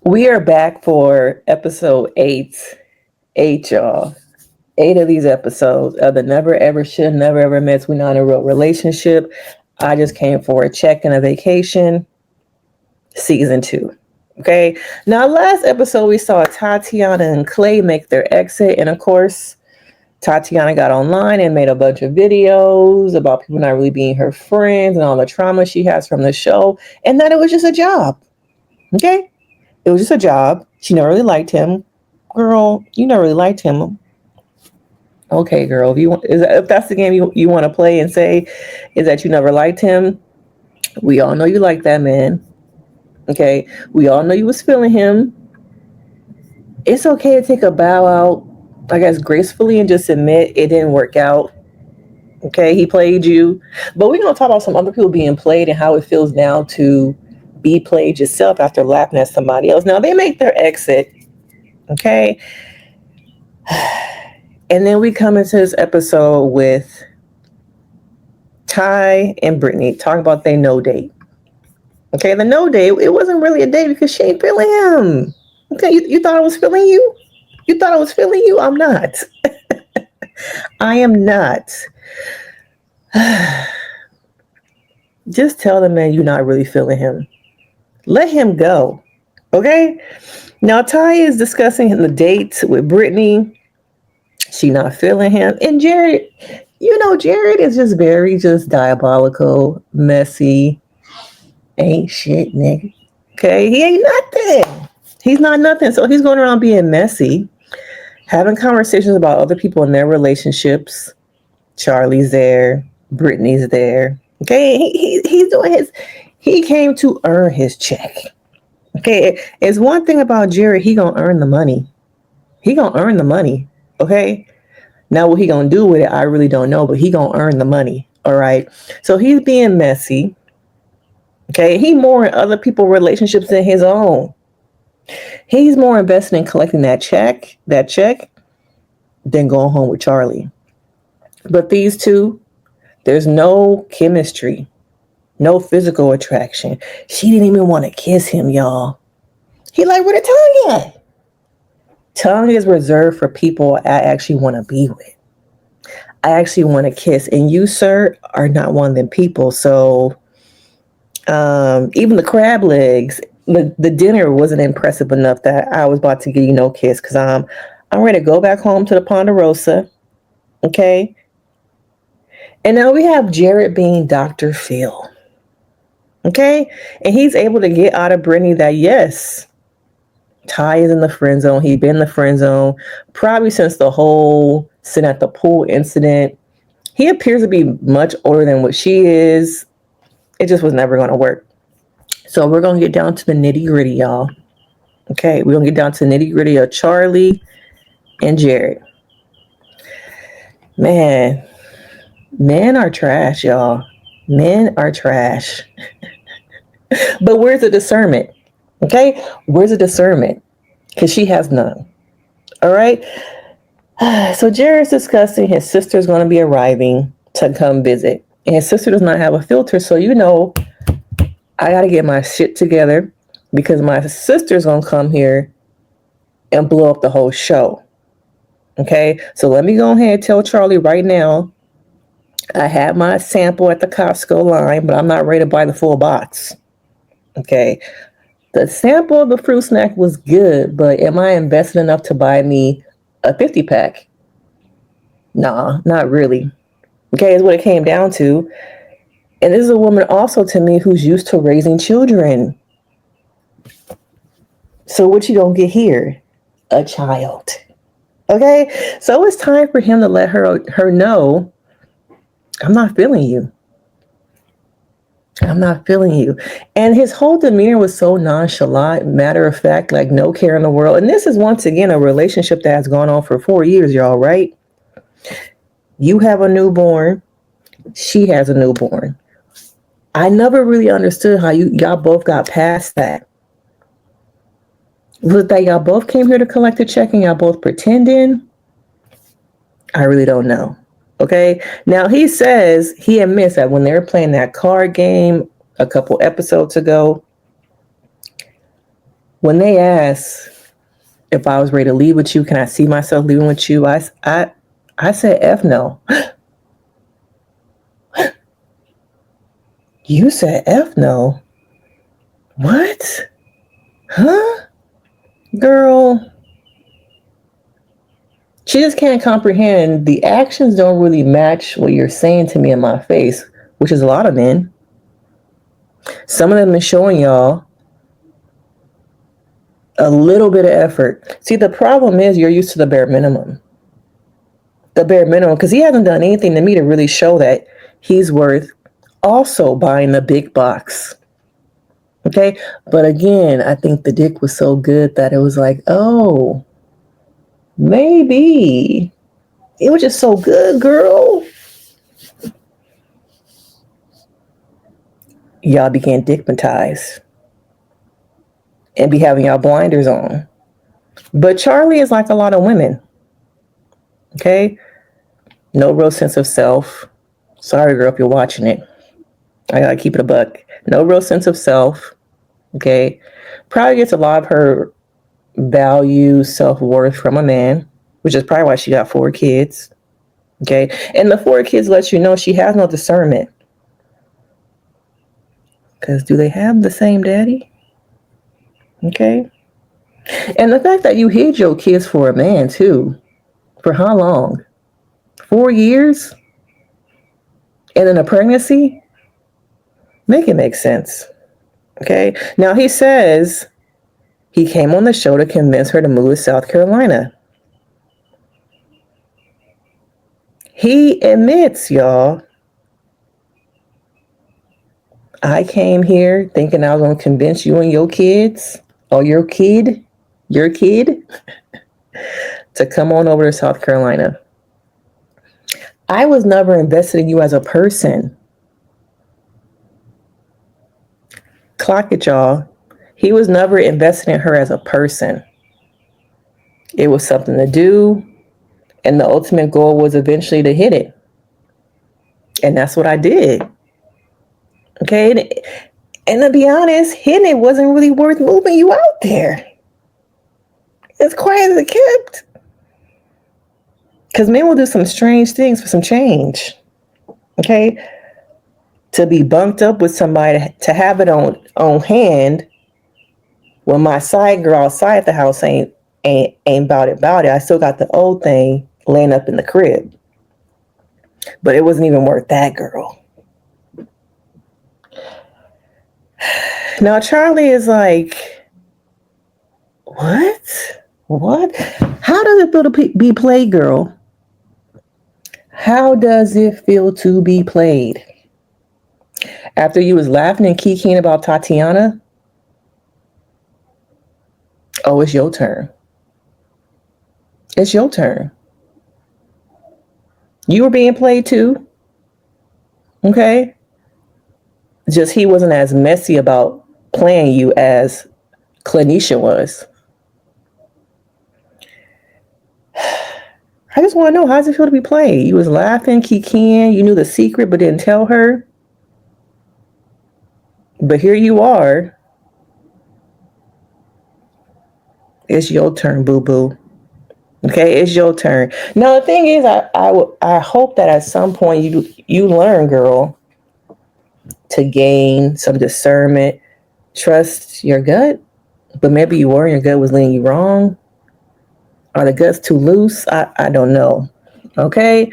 We are back for episode 8. 8, y'all. 8 of these episodes of the Never Ever Should Never Ever Miss We Not in a Real Relationship. I just came for a check and a vacation. Season 2. Okay. Now, last episode we saw Tatiana and Clay make their exit, and of course, Tatiana got online and made a bunch of videos about people not really being her friends and all the trauma she has from the show, and that it was just a job. Okay. It was just a job. She never really liked him. Girl, you never really liked him. Okay, girl, if that's the game you want to play and say is that you never liked him, we all know you like that man. Okay, we all know you was feeling him. It's okay to take a bow out, I guess, gracefully and just admit it didn't work out. Okay, he played you. But we're going to talk about some other people being played and how it feels now to be played yourself after laughing at somebody else. Now, they make their exit. Okay. And then we come into this episode with Ty and Brittany talking about their no date. Okay, the no date, it wasn't really a date because she ain't feeling him. Okay, you thought I was feeling you? You thought I was feeling you? I'm not. I am not. Just tell the man you're not really feeling him. Let him go. Okay? Now, Ty is discussing the date with Brittany. She not feeling him. And Jared, Jared is just very diabolical, messy, ain't shit, nigga. Okay? He ain't nothing. He's not nothing. So he's going around being messy, having conversations about other people in their relationships. Charli's there. Brittany's there. Okay? He's doing he came to earn his check. Okay? It's one thing about Jared. He gonna earn the money. He gonna earn the money. Okay? Now what he gonna do with it, I really don't know, but he gonna earn the money. All right? So he's being messy. Okay? He more in other people's relationships than his own. He's more invested in collecting that check, than going home with Charli. But these two, there's no chemistry, no physical attraction. She didn't even want to kiss him, y'all. He like, where the tongue at? Tongue is reserved for people I actually want to be with. I actually want to kiss. And you, sir, are not one of them people. So even the crab legs, the dinner wasn't impressive enough that I was about to give you no kiss because I'm ready to go back home to the Ponderosa. Okay. And now we have Jared being Dr. Phil. Okay. And he's able to get out of Brittany that, yes, Ty is in the friend zone. He's been in the friend zone probably since the whole sitting at the pool incident. He appears to be much older than what she is. It just was never going to work. So we're going to get down to the nitty gritty, y'all. Okay. We're going to get down to the nitty gritty of Charli and Jared. Man, men are trash, y'all. Men are trash. But where's the discernment? Okay? Where's the discernment? Because she has none. All right? So Jared's discussing his sister's going to be arriving to come visit. And his sister does not have a filter. So, I got to get my shit together because my sister's going to come here and blow up the whole show. Okay? So let me go ahead and tell Charli right now, I have my sample at the Costco line, but I'm not ready to buy the full box. Okay? The sample of the fruit snack was good, but am I invested enough to buy me a 50-pack? Nah, not really. Okay, is what it came down to. And this is a woman also to me who's used to raising children. So what you gonna get here? A child. Okay? So it's time for him to let her know, I'm not feeling you. I'm not feeling you. And his whole demeanor was so nonchalant, matter of fact, like no care in the world. And this is once again a relationship that has gone on for 4 years, y'all, right? You have a newborn. She has a newborn. I never really understood how y'all both got past that. Was that y'all both came here to collect a check and y'all both pretending? I really don't know. Okay. Now he says he admits that when they were playing that card game a couple episodes ago, when they asked if I was ready to leave with you, can I see myself leaving with you? I said, F no. You said F no? What? Huh? Girl. She just can't comprehend the actions don't really match what you're saying to me in my face, which is a lot of men. Some of them is showing y'all a little bit of effort. See, the problem is you're used to the bare minimum. The bare minimum, because he hasn't done anything to me to really show that he's worth also buying the big box. Okay? But again, I think the dick was so good that it was like, oh, maybe. It was just so good, girl. Y'all began dickmatized and be having y'all blinders on. But Charli is like a lot of women. Okay? No real sense of self. Sorry, girl, if you're watching it. I gotta keep it a buck. No real sense of self. Okay? Probably gets a lot of her value, self-worth from a man, which is probably why she got 4 kids. Okay? And the 4 kids let you know she has no discernment. Because do they have the same daddy? Okay? And the fact that you hid your kids for a man, too. For how long? 4 years? And then a pregnancy? Make it make sense. Okay? Now, he says he came on the show to convince her to move to South Carolina. He admits, y'all, I came here thinking I was going to convince you and your kids, or your kid, to come on over to South Carolina. I was never invested in you as a person. Clock it, y'all. He was never invested in her as a person. It was something to do, and the ultimate goal was eventually to hit it. And that's what I did. Okay? And to be honest, hitting it wasn't really worth moving you out there. As quiet as it kept. Because men will do some strange things for some change. Okay? To be bunked up with somebody, to have it on hand, when my side girl outside the house ain't about it. I still got the old thing laying up in the crib. But it wasn't even worth that, girl. Now, Charli is like, what? How does it feel to be played, girl? How does it feel to be played? After you was laughing and kikiing about Tatiana, oh, it's your turn. It's your turn. You were being played too. Okay? Just he wasn't as messy about playing you as Clanisha was. I just want to know, how does it feel to be played? You was laughing, kikiing, you knew the secret but didn't tell her. But here you are. It's your turn, boo-boo. Okay, it's your turn. Now, the thing is, I hope that at some point you learn, girl, to gain some discernment, trust your gut. But maybe your gut was leading you wrong. Are the guts too loose? I don't know. Okay?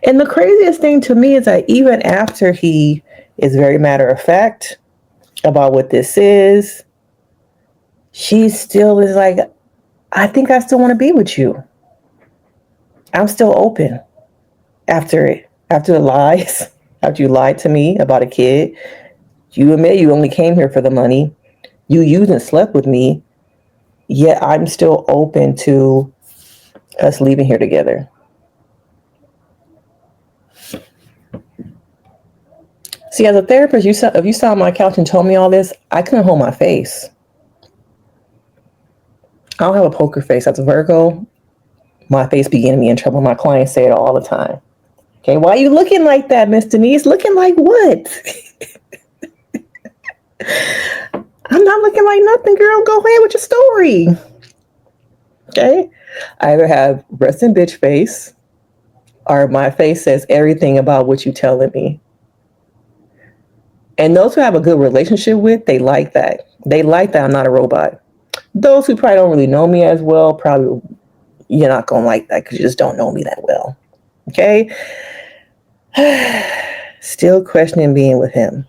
And the craziest thing to me is that even after he is very matter of fact about what this is, she still is like, I think I still want to be with you. I'm still open after the lies, after you lied to me about a kid. You admit you only came here for the money. You used and slept with me. Yet I'm still open to us leaving here together. See, as a therapist, if you sat on my couch and told me all this, I couldn't hold my face. I don't have a poker face. As a Virgo, my face be getting me in trouble. My clients say it all the time. Okay, why are you looking like that, Miss Denise? Looking like what? not looking like nothing, girl. Go ahead with your story. Okay? I either have resting bitch face or my face says everything about what you telling me. And those who have a good relationship with, they like that. They like that I'm not a robot. Those who probably don't really know me as well, probably you're not going to like that because you just don't know me that well. Okay? Still questioning being with him.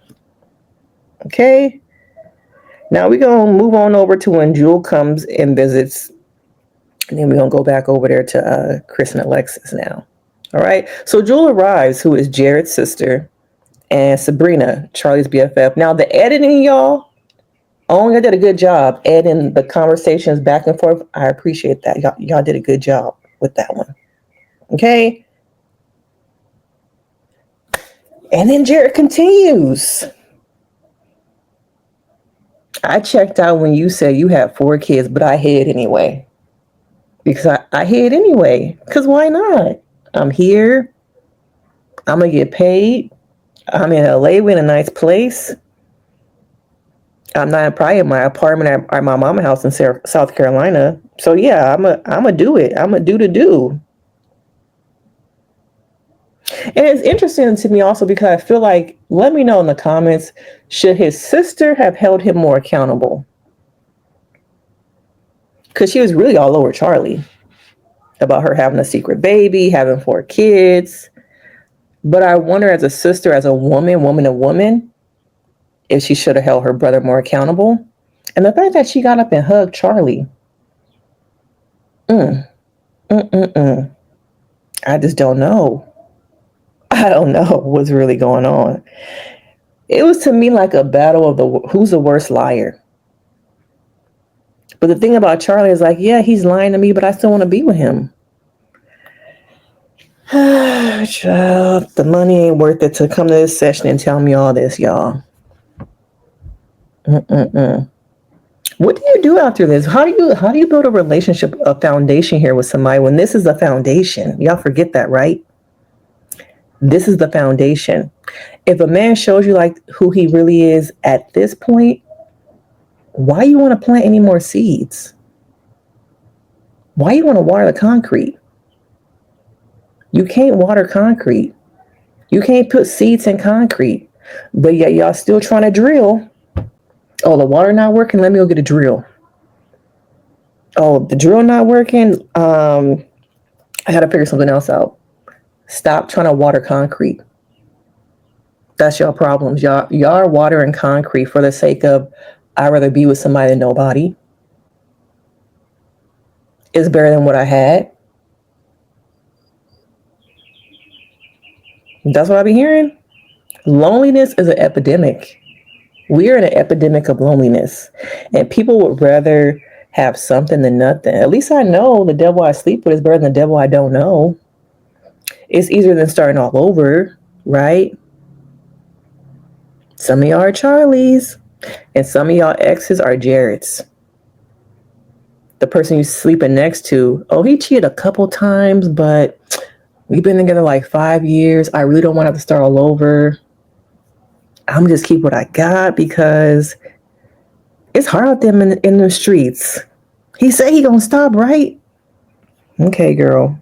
Okay? Now we're going to move on over to when Jewel comes and visits. And then we're going to go back over there to Chris and Alexis now. All right? So Jewel arrives, who is Jared's sister, and Sabrina, Charli's BFF. Now the editing, y'all, I did a good job editing the conversations back and forth. I appreciate that. Y'all did a good job with that one. Okay? And then Jared continues. I checked out when you said you had 4 kids, but I hid anyway. Because I hid anyway. Because why not? I'm here. I'm going to get paid. I'm in LA. We're in a nice place. I'm not probably in my apartment at my mama's house in South Carolina. So yeah, I'm a do it. I'm a do to do. And it's interesting to me also because I feel like, let me know in the comments, should his sister have held him more accountable? Because she was really all over Charli about her having a secret baby, having 4 kids. But I wonder, as a sister, as a woman, if she should have held her brother more accountable. And the fact that she got up and hugged Charli. I just don't know. I don't know what's really going on. It was to me like a battle of who's the worst liar. But the thing about Charli is like, yeah, he's lying to me, but I still want to be with him. Child, the money ain't worth it to come to this session and tell me all this, y'all. What do you do after this? How do you build a relationship, a foundation here with somebody when this is the foundation? Y'all forget that, right? This is the foundation. If a man shows you like who he really is at this point, why you want to plant any more seeds? Why you want to water the concrete? You can't water concrete. You can't put seeds in concrete. But yet y'all still trying to drill. Oh, the water not working? Let me go get a drill. Oh, the drill not working? I gotta figure something else out. Stop trying to water concrete. That's your problems. Y'all are watering concrete for the sake of, I'd rather be with somebody than nobody. It's better than what I had. That's what I be hearing. Loneliness is an epidemic. We're in an epidemic of loneliness. And people would rather have something than nothing. At least I know the devil I sleep with is better than the devil I don't know. It's easier than starting all over, right? Some of y'all are Charlies. And some of y'all exes are Jared's. The person you're sleeping next to, oh, he cheated a couple times, but we've been together like 5 years. I really don't want to have to start all over. I'm just keep what I got because it's hard out there in the streets. He said he gonna stop, right? Okay, girl.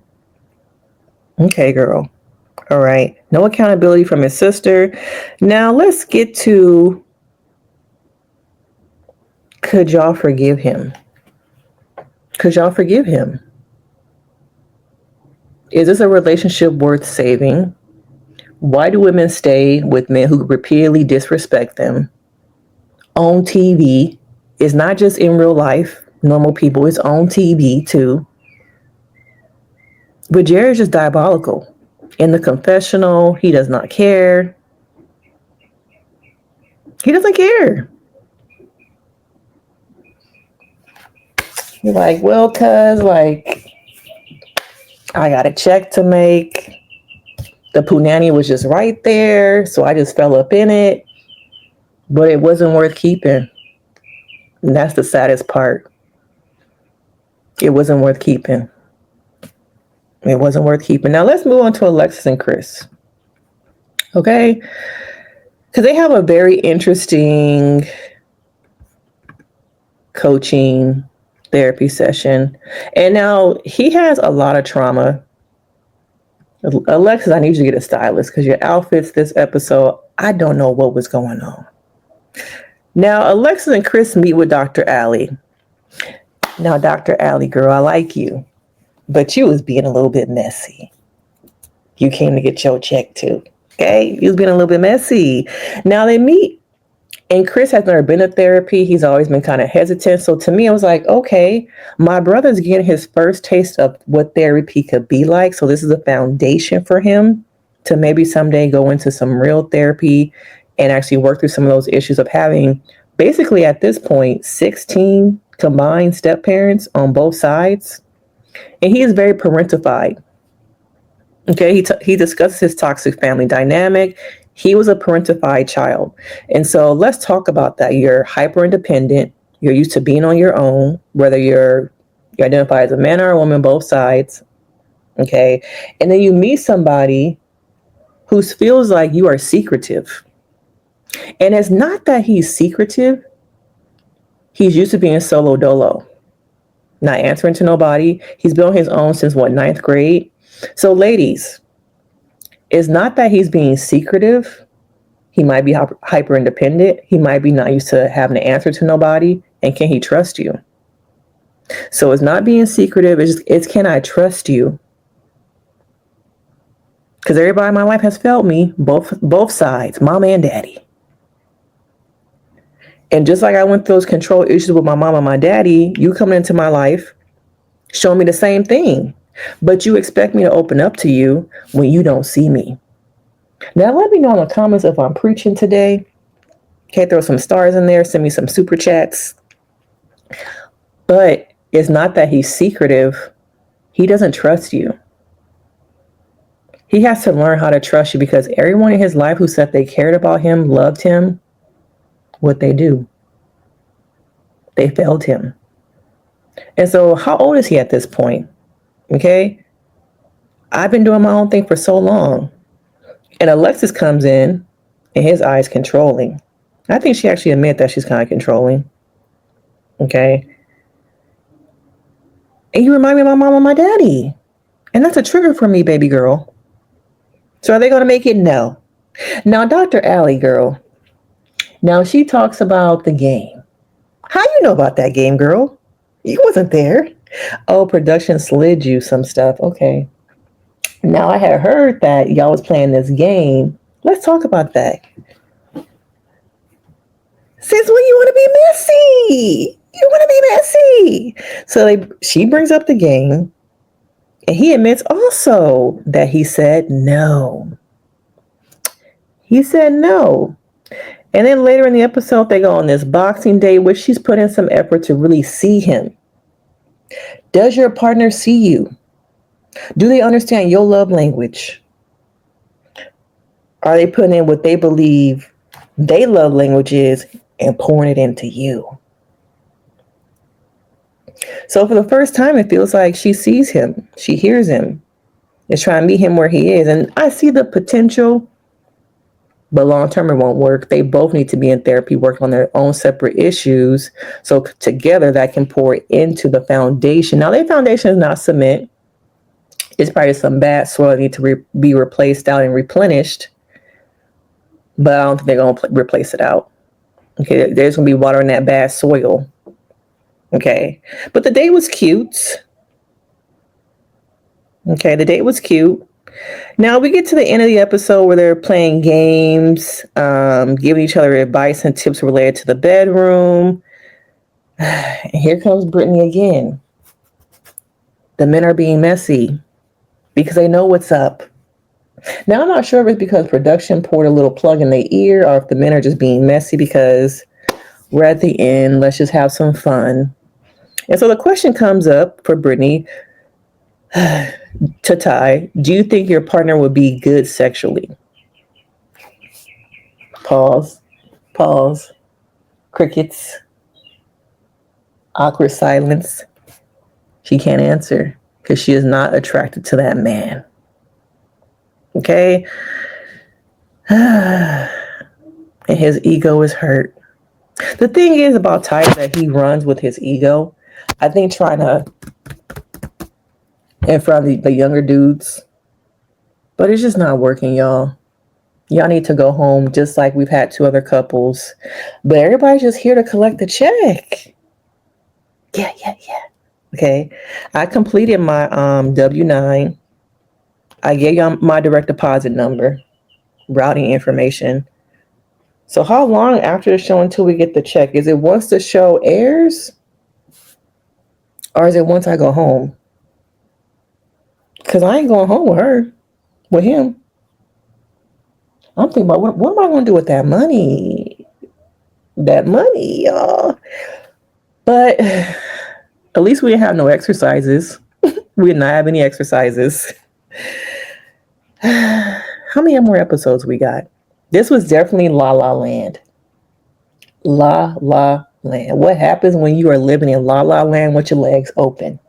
All right. No accountability from his sister. Now let's get to, could y'all forgive him? Could y'all forgive him? Is this a relationship worth saving? Why do women stay with men who repeatedly disrespect them on TV? It's not just in real life, normal people, it's on TV too. But Jared's just diabolical. In the confessional, he does not care. He doesn't care. You're like, well, cuz, like, I got a check to make. The punani was just right there, so I just fell up in it. But it wasn't worth keeping. And that's the saddest part. It wasn't worth keeping. It wasn't worth keeping. Now let's move on to Alexis and Chris. Okay? Because they have a very interesting coaching, therapy session. And now he has a lot of trauma. Alexis, I need you to get a stylist because your outfits this episode, I don't know what was going on. Now, Alexis and Chris meet with Dr. Allie. Now, Dr. Allie, girl, I like you, but you was being a little bit messy. You came to get your check too, okay? You was being a little bit messy. Now they meet. And Chris has never been to therapy. He's always been kind of hesitant. So to me, I was like, okay, my brother's getting his first taste of what therapy could be like. So this is a foundation for him to maybe someday go into some real therapy and actually work through some of those issues of having basically at this point 16 combined step parents on both sides. And he is very parentified. Okay, he discusses his toxic family dynamic. He was a parentified child. And so let's talk about that. You're hyper independent. You're used to being on your own, whether you identify as a man or a woman, both sides. Okay. And then you meet somebody who feels like you are secretive. And it's not that he's secretive. He's used to being solo dolo, not answering to nobody. He's been on his own since ninth grade. So ladies, it's not that he's being secretive. He might be hyper independent. He might be not used to having to answer to nobody. And can he trust you? So it's not being secretive. It's can I trust you? Because everybody in my life has failed me, both sides, mama and daddy. And just like I went through those control issues with my mom and my daddy, you coming into my life, showing me the same thing. But you expect me to open up to you when you don't see me. Now, let me know in the comments if I'm preaching today. Okay, throw some stars in there. Send me some super chats. But it's not that he's secretive. He doesn't trust you. He has to learn how to trust you because everyone in his life who said they cared about him, loved him, what they do? They failed him. And so how old is he at this point? Okay, I've been doing my own thing for so long. And Alexis comes in and his eyes controlling. I think she actually admit that she's kind of controlling. Okay. And you remind me of my mom and my daddy. And that's a trigger for me, baby girl. So are they going to make it? No. Now, Dr. Allie, girl. Now she talks about the game. How you know about that game, girl? You wasn't there. Oh, production slid you some stuff. Okay. Now I had heard that y'all was playing this game. Let's talk about that. Since when you want to be messy? You want to be messy. So she brings up the game. And he admits also that he said no. He said no. And then later in the episode, they go on this boxing date, which she's put in some effort to really see him. Does your partner see you? Do they understand your love language? Are they putting in what they believe their love language is and pouring it into you? So for the first time, it feels like she sees him. She hears him. Is trying to meet him where he is. And I see the potential, but long-term it won't work. They both need to be in therapy, working on their own separate issues. So together that can pour into the foundation. Now their foundation is not cement. It's probably some bad soil that need to be replaced out and replenished. But I don't think they're going to replace it out. Okay, there's going to be water in that bad soil. Okay, but the date was cute. Okay, the date was cute. Now we get to the end of the episode where they're playing games, giving each other advice and tips related to the bedroom. And here comes Brittany again. The men are being messy because they know what's up. Now I'm not sure if it's because production poured a little plug in their ear or if the men are just being messy because we're at the end. Let's just have some fun. And so the question comes up for Brittany to Ty. Do you think your partner would be good sexually? Pause. Crickets. Awkward silence. She can't answer because she is not attracted to that man. Okay? And his ego is hurt. The thing is about Ty is that he runs with his ego. I think trying to in front of the younger dudes, but it's just not working, y'all. Y'all need to go home, just like we've had 2 other couples. But everybody's just here to collect the check. Yeah. Okay. I completed my W-9. I gave y'all my direct deposit number, routing information. So how long after the show until we get the check? Is it once the show airs? Or is it once I go home? Because I ain't going home with her. With him. I'm thinking about what am I going to do with that money? That money, y'all. But at least we didn't have no exercises. We did not have any exercises. How many more episodes we got? This was definitely La La Land. La La Land. What happens when you are living in La La Land with your legs open?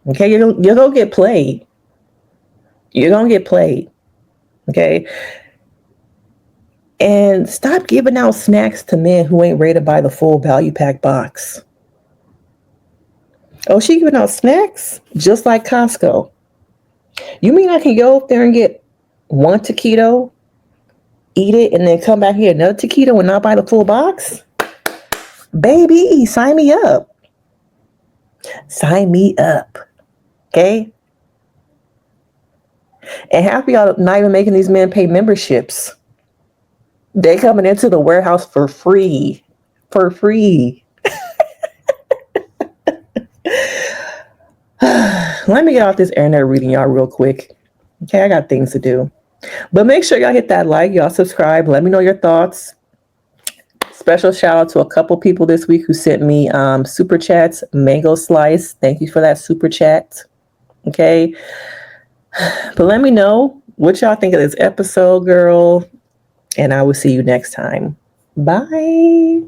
Okay, you're going to get played. You're going to get played. Okay? And stop giving out snacks to men who ain't ready to buy the full value pack box. Oh, she giving out snacks? Just like Costco. You mean I can go up there and get 1 taquito, eat it, and then come back here another taquito and not buy the full box? Baby, sign me up. Sign me up. Okay? And half of y'all not even making these men pay memberships. They coming into the warehouse for free. For free. Let me get off this internet reading y'all real quick. Okay, I got things to do. But make sure y'all hit that like, y'all subscribe. Let me know your thoughts. Special shout out to a couple people this week who sent me super chats. Mango Slice, thank you for that super chat. Okay. But let me know what y'all think of this episode, girl. And I will see you next time. Bye.